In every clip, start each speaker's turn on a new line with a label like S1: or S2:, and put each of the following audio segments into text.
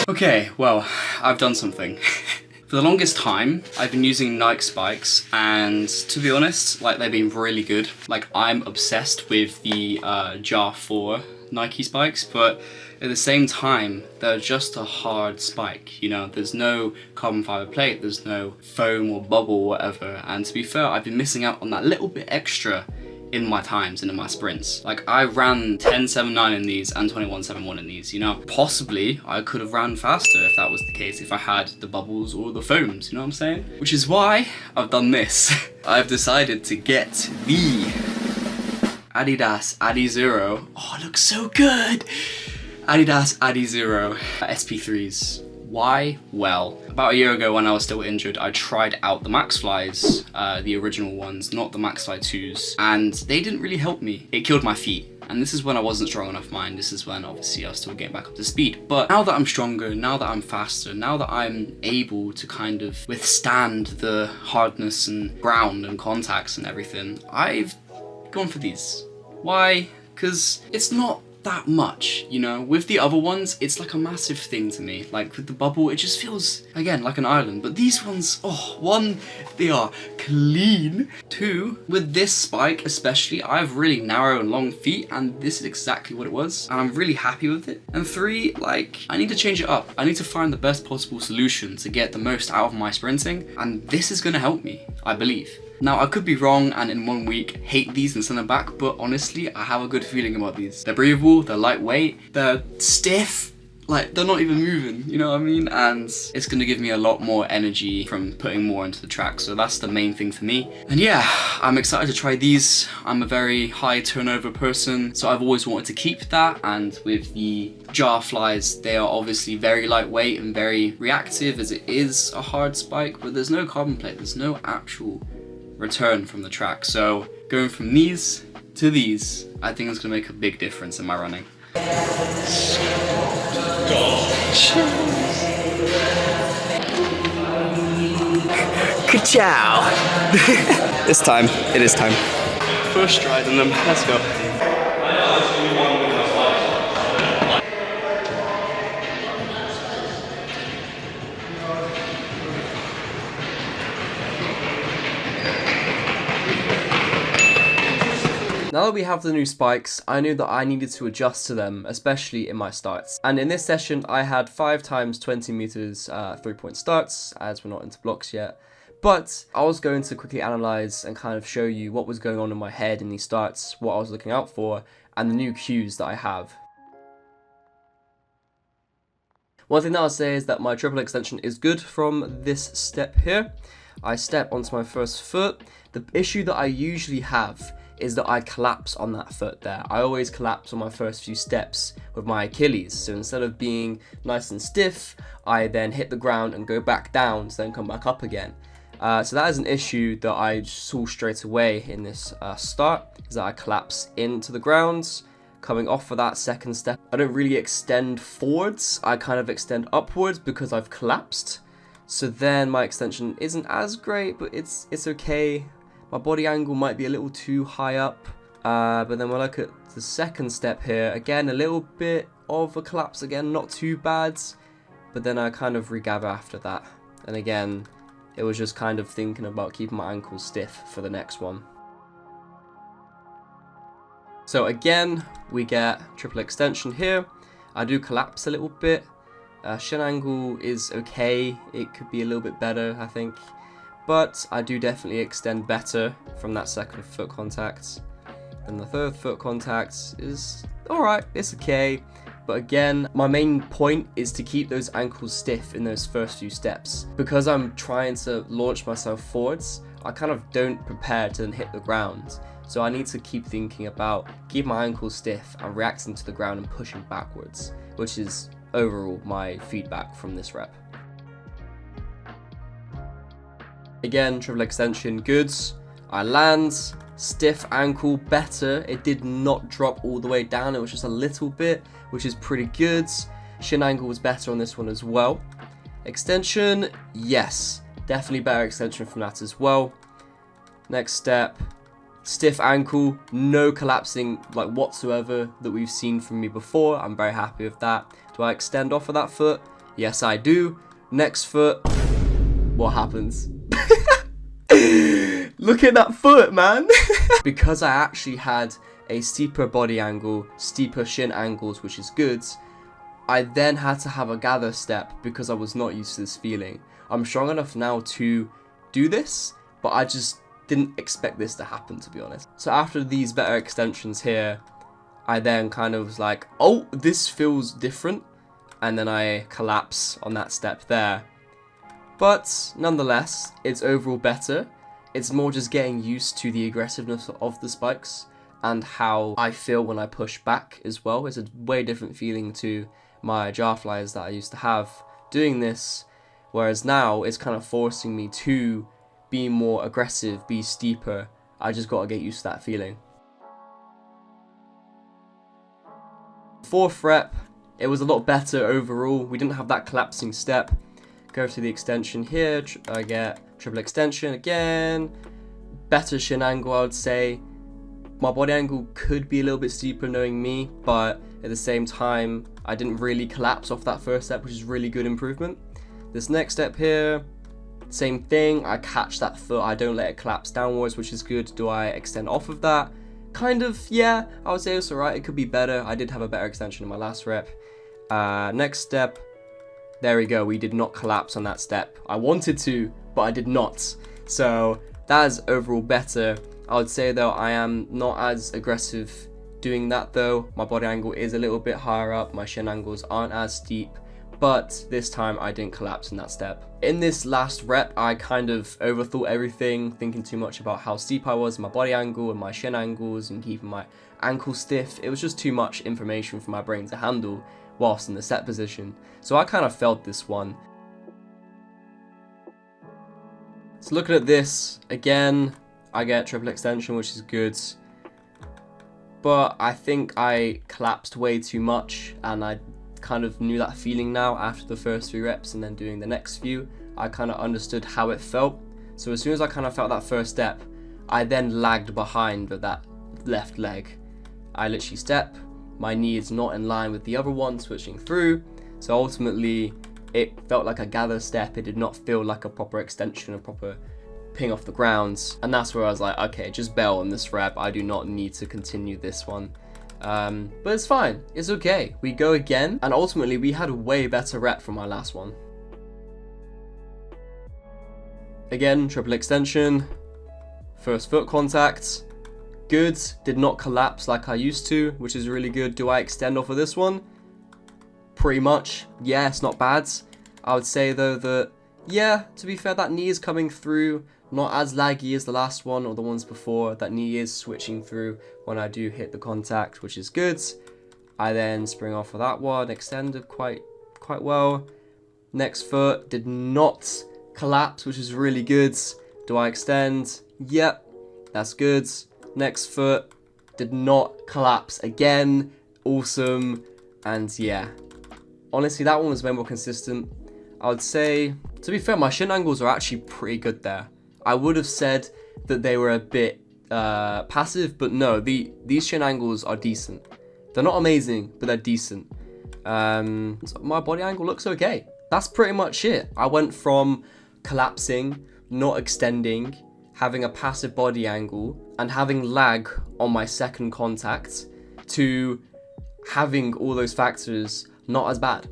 S1: Okay, well, I've done something. For the longest time, I've been using Nike spikes, and to be honest, like, they've been really good. Like, I'm obsessed with the Jar 4 Nike spikes, but at the same time, they're just a hard spike, you know? There's no carbon fiber plate, there's no foam or bubble or whatever, and to be fair, I've been missing out on that little bit extra in my times and in my sprints. Like, I ran 10.79 in these and 21.71 in these, you know? Possibly, I could have ran faster if that was the case, if I had the bubbles or the foams, you know what I'm saying? Which is why I've done this. I've decided to get the Adidas Adizero. Oh, it looks so good! Adidas Adizero SP3s. Why? Well, about a year ago when I was still injured, I tried out the Maxflies, the original ones, not the Maxfly 2s, and they didn't really help me. It killed my feet. And this is when I wasn't strong enough, mind. This is when, obviously, I was still getting back up to speed. But now that I'm stronger, now that I'm faster, now that I'm able to kind of withstand the hardness and ground and contacts and everything, I've gone for these. Why? Because it's not that much, you know? With the other ones, it's like a massive thing to me. Like, with the bubble, it just feels, again, like an island. But these ones, oh, one, they are clean. Two, with this spike especially, I have really narrow and long feet, and this is exactly what it was, and I'm really happy with it. And three, like, I need to change it up. I need to find the best possible solution to get the most out of my sprinting, and this is gonna help me, I believe. Now, I could be wrong and in 1 week hate these and send them back, but honestly, I have a good feeling about these. They're breathable, they're lightweight, they're stiff, like, they're not even moving, you know what I mean? And it's gonna give me a lot more energy from putting more into the track, so that's the main thing for me. And yeah, I'm excited to try these. I'm a very high turnover person, so I've always wanted to keep that, and with the Jar Flies, they are obviously very lightweight and very reactive, as it is a hard spike, but there's no carbon plate, there's no actual return from the track. So going from these to these, I think it's gonna make a big difference in my running. Ka-chow! It's time. It is time. First stride in them. Let's go.
S2: Now that we have the new spikes, I knew that I needed to adjust to them, especially in my starts. And in this session, I had 5 times 20 meters 3-point starts, as we're not into blocks yet. But I was going to quickly analyze and kind of show you what was going on in my head in these starts, what I was looking out for, and the new cues that I have. One thing that I'll say is that my triple extension is good from this step here. I step onto my first foot. The issue that I usually have is that I collapse on that foot there. I always collapse on my first few steps with my Achilles. So instead of being nice and stiff, I then hit the ground and go back down to then come back up again. So that is an issue that I saw straight away in this start, is that I collapse into the ground. Coming off of that second step, I don't really extend forwards, I kind of extend upwards because I've collapsed. So then my extension isn't as great, but it's okay. My body angle might be a little too high up, but then when I look at the second step here, again, a little bit of a collapse again, not too bad, but then I kind of regather after that. And again, it was just kind of thinking about keeping my ankles stiff for the next one. So again, we get triple extension here. I do collapse a little bit. Shin angle is okay, it could be a little bit better, I think. But I do definitely extend better from that second foot contact. And the third foot contact is alright, it's okay. But again, my main point is to keep those ankles stiff in those first few steps. Because I'm trying to launch myself forwards, I kind of don't prepare to then hit the ground. So I need to keep thinking about keeping my ankles stiff and reacting to the ground and pushing backwards, which is overall my feedback from this rep. Again, triple extension, goods. I land, stiff ankle, better. It did not drop all the way down, it was just a little bit, which is pretty good. Shin angle was better on this one as well. Extension, yes, definitely better extension from that as well. Next step, stiff ankle, no collapsing like whatsoever that we've seen from me before. I'm very happy with that. Do I extend off of that foot? Yes, I do. Next foot, what happens? Look at that foot, man. Because I actually had a steeper body angle, steeper shin angles, which is good, I then had to have a gather step because I was not used to this feeling. I'm strong enough now to do this, but I just didn't expect this to happen, to be honest. So after these better extensions here, I then kind of was like, oh, this feels different. And then I collapse on that step there. But nonetheless, it's overall better. It's more just getting used to the aggressiveness of the spikes and how I feel when I push back as well. It's a way different feeling to my jar flies that I used to have doing this. Whereas now it's kind of forcing me to be more aggressive, be steeper. I just got to get used to that feeling. Fourth rep, it was a lot better overall. We didn't have that collapsing step. Go to the extension here, I get triple extension again. Better shin angle, I would say. My body angle could be a little bit steeper knowing me, but at the same time, I didn't really collapse off that first step, which is really good improvement. This next step here, same thing. I catch that foot, I don't let it collapse downwards, which is good. Do I extend off of that? Kind of, yeah, I would say it's alright. It could be better. I did have a better extension in my last rep. Next step, there we go. We did not collapse on that step. I wanted to, but I did not. So that is overall better. I would say though, I am not as aggressive doing that though. My body angle is a little bit higher up. My shin angles aren't as steep, but this time I didn't collapse in that step. In this last rep, I kind of overthought everything, thinking too much about how steep I was, my body angle and my shin angles and keeping my ankle stiff. It was just too much information for my brain to handle whilst in the set position. So I kind of failed this one. So looking at this, again, I get triple extension, which is good. But I think I collapsed way too much, and I kind of knew that feeling now after the first 3 reps and then doing the next few. I kind of understood how it felt. So as soon as I kind of felt that first step, I then lagged behind with that left leg. I literally step, my knee is not in line with the other one switching through. So ultimately it felt like a gather step. It did not feel like a proper extension, a proper ping off the ground. And that's where I was like, okay, just bail on this rep. I do not need to continue this one. But it's fine, it's okay. We go again, and ultimately we had a way better rep from our last one. Again, triple extension, first foot contact, good. Did not collapse like I used to, which is really good. Do I extend off of this one? Pretty much, yeah, it's not bad. I would say though that, yeah, to be fair, that knee is coming through. Not as laggy as the last one or the ones before. That knee is switching through when I do hit the contact, which is good. I then spring off of that one, extended quite well. Next foot did not collapse, which is really good. Do I extend? Yep, that's good. Next foot did not collapse again. Awesome. And yeah, honestly, that one was way more consistent. I would say, to be fair, my shin angles are actually pretty good there. I would have said that they were a bit passive, but no, these shin angles are decent. They're not amazing, but they're decent. So my body angle looks okay. That's pretty much it. I went from collapsing, not extending, having a passive body angle, and having lag on my second contact, to having all those factors not as bad.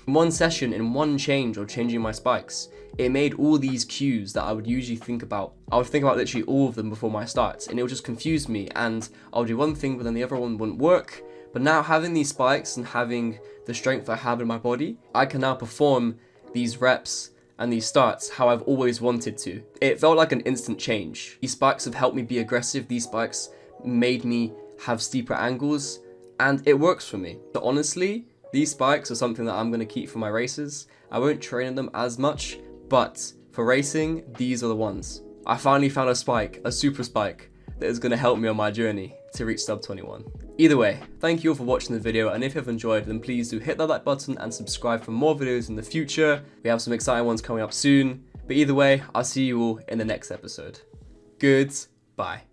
S2: In one session, in one change or changing my spikes, it made all these cues that I would usually think about. I would think about literally all of them before my starts, and it would just confuse me, and I'll do one thing but then the other one wouldn't work. But now having these spikes and having the strength I have in my body, I can now perform these reps and these starts how I've always wanted to. It felt like an instant change. These spikes have helped me be aggressive. These spikes made me have steeper angles, and it works for me. But honestly, these spikes are something that I'm going to keep for my races. I won't train them as much, but for racing, these are the ones. I finally found a spike, a super spike, that is going to help me on my journey to reach sub 21. Either way, thank you all for watching the video, and if you've enjoyed, then please do hit that like button and subscribe for more videos in the future. We have some exciting ones coming up soon. But either way, I'll see you all in the next episode. Goodbye.